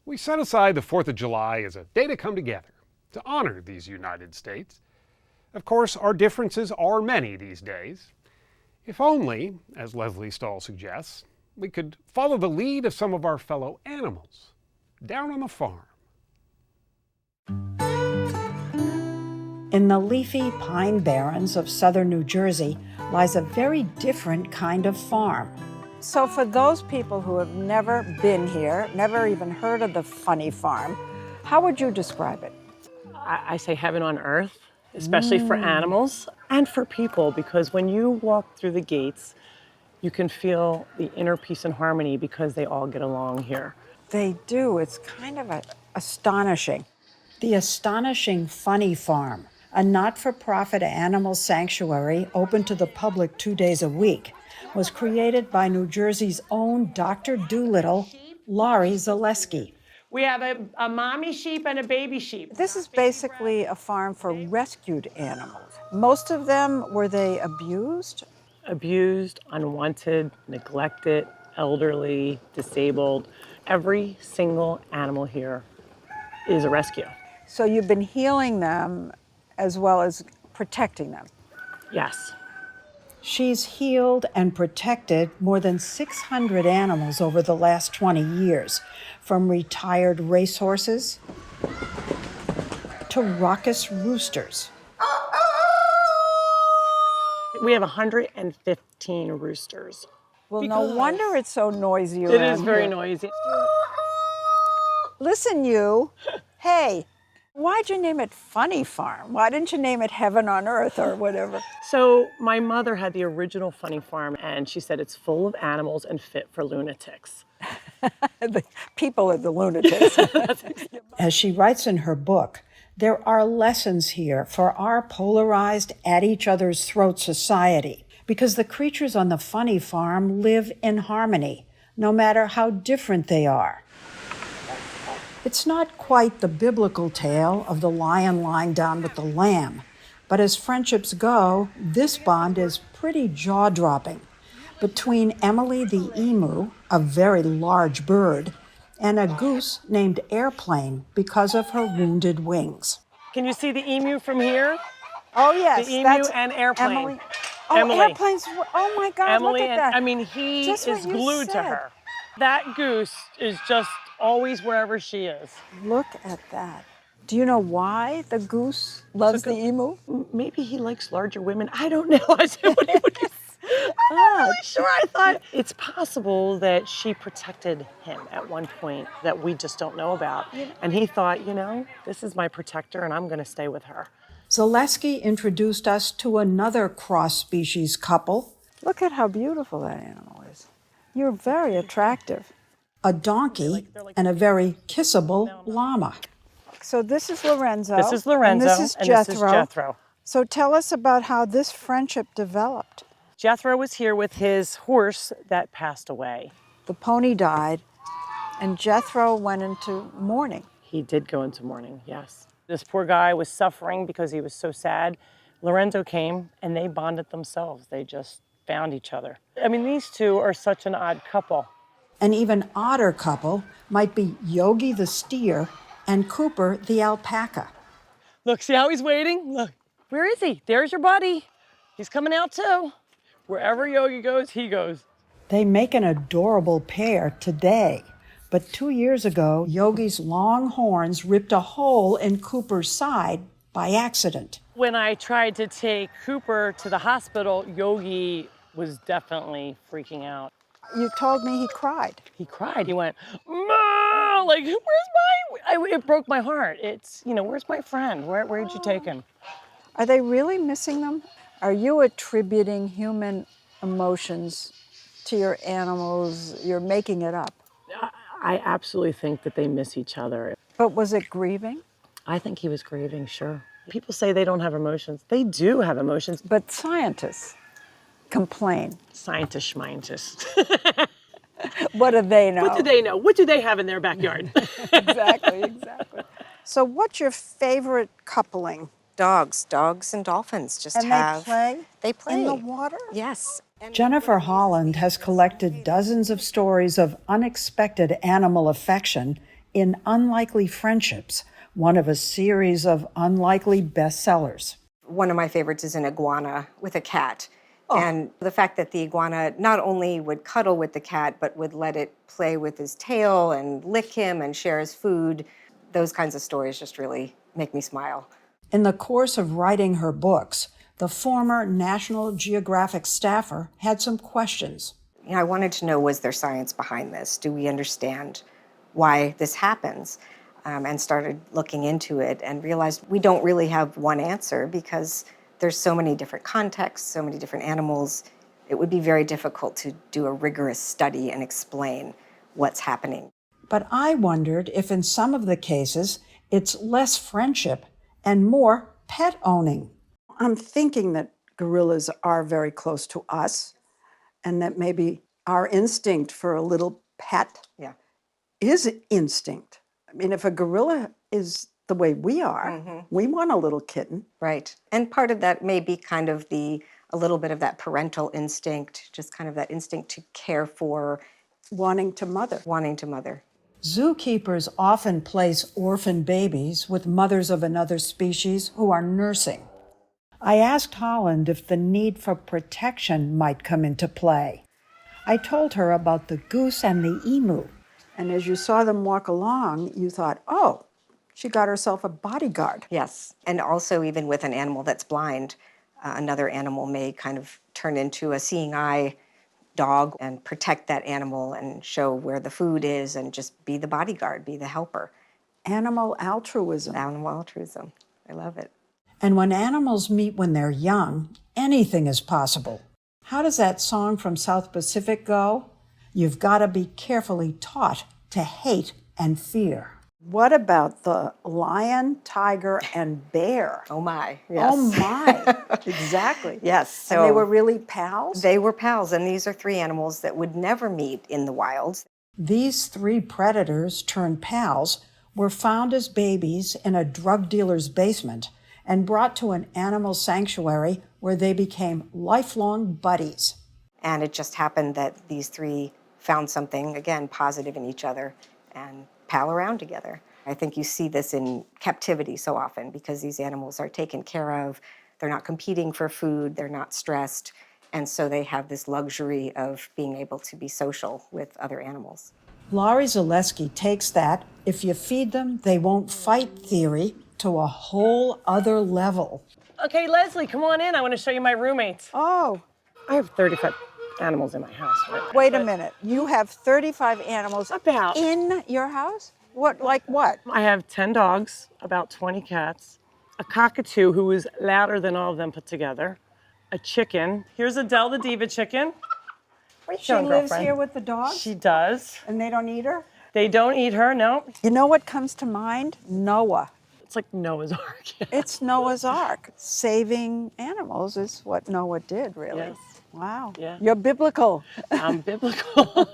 We set aside the 4th of July as a day to come together, to honor these United States. Of course, our differences are many these days. If only, as Lesley Stahl suggests, we could follow the lead of some of our fellow animals down on the farm. In the leafy pine barrens of southern New Jersey lies a very different kind of farm. So for those people who have never been here, never even heard of the funny farm, how would you describe it? I say heaven on earth, especially for animals and for people, because when you walk through the gates, you can feel the inner peace and harmony because they all get along here. They do. It's kind of astonishing. The Astonishing Funny Farm, a not-for-profit animal sanctuary open to the public 2 days a week, was created by New Jersey's own Dr. Doolittle, Laurie Zaleski. We have a mommy sheep and a baby sheep. This is basically a farm for rescued animals. Most of them, were they abused? Abused, unwanted, neglected, elderly, disabled. Every single animal here is a rescue. So you've been healing them as well as protecting them? Yes. She's healed and protected more than 600 animals over the last 20 years, from retired racehorses to raucous roosters. We have 115 roosters. Well, no wonder it's so noisy around It is very here. noisy. Listen, you. Hey, why'd you name it Funny Farm? Why didn't you name it Heaven on Earth or whatever? So my mother had the original Funny Farm, and she said it's full of animals and fit for lunatics. The people are the lunatics. As she writes in her book, there are lessons here for our polarized, at-each-other's-throat society, because the creatures on the Funny Farm live in harmony, no matter how different they are. It's not quite the biblical tale of the lion lying down with the lamb, but as friendships go, this bond is pretty jaw-dropping. Between Emily the emu, a very large bird, and a goose named Airplane because of her wounded wings. Can you see the emu from here? Oh, yes. The emu that's and Airplane. Emily. Oh, Emily. Airplane's, oh my God, Emily, look at that. I mean, he Just what is you glued to said. her. That goose is just always wherever she is. Look at that. Do you know why the goose loves the emu? Maybe he likes larger women. I don't know. I said, what do you I'm not really sure. I thought it's possible that she protected him at one point that we just don't know about. And he thought, you know, this is my protector and I'm going to stay with her. Zaleski introduced us to another cross-species couple, Look at how beautiful that animal is. You're very attractive. a donkey and a very kissable llama. So this is Lorenzo. This is Lorenzo And this is Jethro. Jethro. So tell us about how this friendship developed. Jethro was here with his horse that passed away. The pony died, and Jethro went into mourning. He did go into mourning, yes. This poor guy was suffering because he was so sad. Lorenzo came and they bonded themselves. They just found each other. I mean, these two are such an odd couple. An even odder couple might be Yogi the steer and Cooper the alpaca. Look, see how he's waiting? Look, where is he? There's your buddy. He's coming out too. Wherever Yogi goes, he goes. They make an adorable pair today, but 2 years ago, Yogi's long horns ripped a hole in Cooper's side by accident. When I tried to take Cooper to the hospital, Yogi was definitely freaking out. You told me he cried. He cried. He went, "Ma!" Like, it broke my heart. It's, you know, where's my friend? Where'd you take him? Are they really missing them? Are you attributing human emotions to your animals? You're making it up. I absolutely think that they miss each other. But was it grieving? I think he was grieving, sure. People say they don't have emotions. They do have emotions. But scientists complain. Scientists, schmientists. What do they know? What do they know? What do they have in their backyard? Exactly. So what's your favorite coupling? Dogs and dolphins just And have. they play in the water? Yes. Jennifer Holland has collected dozens of stories of unexpected animal affection in Unlikely Friendships, one of a series of unlikely bestsellers. One of my favorites is an iguana with a cat. And the fact that the iguana not only would cuddle with the cat, but would let it play with his tail and lick him and share his food, those kinds of stories just really make me smile. In the course of writing her books, the former National Geographic staffer had some questions. I wanted to know, was there science behind this? Do we understand why this happens? And started looking into it and realized we don't really have one answer because there's so many different contexts, so many different animals. It would be very difficult to do a rigorous study and explain what's happening. But I wondered if in some of the cases, it's less friendship and more pet owning. I'm thinking that gorillas are very close to us and that maybe our instinct for a little pet is instinct. I mean, if a gorilla is the way we are, we want a little kitten. Right. And part of that may be kind of a little bit of that parental instinct, just kind of that instinct to care for. Wanting to mother. Zookeepers often place orphan babies with mothers of another species who are nursing. I asked Holland if the need for protection might come into play. I told her about the goose and the emu. And as you saw them walk along, you thought, oh, she got herself a bodyguard. Yes. And also even with an animal that's blind, another animal may kind of turn into a seeing eye dog and protect that animal and show where the food is and just be the bodyguard, be the helper. Animal altruism. Animal altruism. I love it. And when animals meet when they're young, anything is possible. How does that song from South Pacific go? You've got to be carefully taught to hate and fear. What about the lion, tiger, and bear? Oh my. Yes. Oh my. Exactly. Yes. So and they were really pals? They were pals, and these are three animals that would never meet in the wild. These three predators turned pals were found as babies in a drug dealer's basement and brought to an animal sanctuary where they became lifelong buddies. And it just happened that these three found something, again, positive in each other and pal around together. I think you see this in captivity so often because these animals are taken care of. They're not competing for food. They're not stressed. And so they have this luxury of being able to be social with other animals. Laurie Zaleski takes that, if you feed them, they won't fight theory to a whole other level. Okay, Leslie, come on in. I want to show you my roommates. Oh, I have 35 animals in my house right now. wait a minute. You have 35 animals About. in your house? What, like what? I have 10 dogs, about 20 cats, a cockatoo who is louder than all of them put together, a chicken. Here's Adele the diva chicken. She lives here with the dogs? She does. And they don't eat her? They don't eat her, no. You know what comes to mind? Noah. It's like Noah's Ark. It's Noah's Ark. Saving animals is what Noah did, really. Yes. Wow. Yeah. You're biblical. I'm biblical.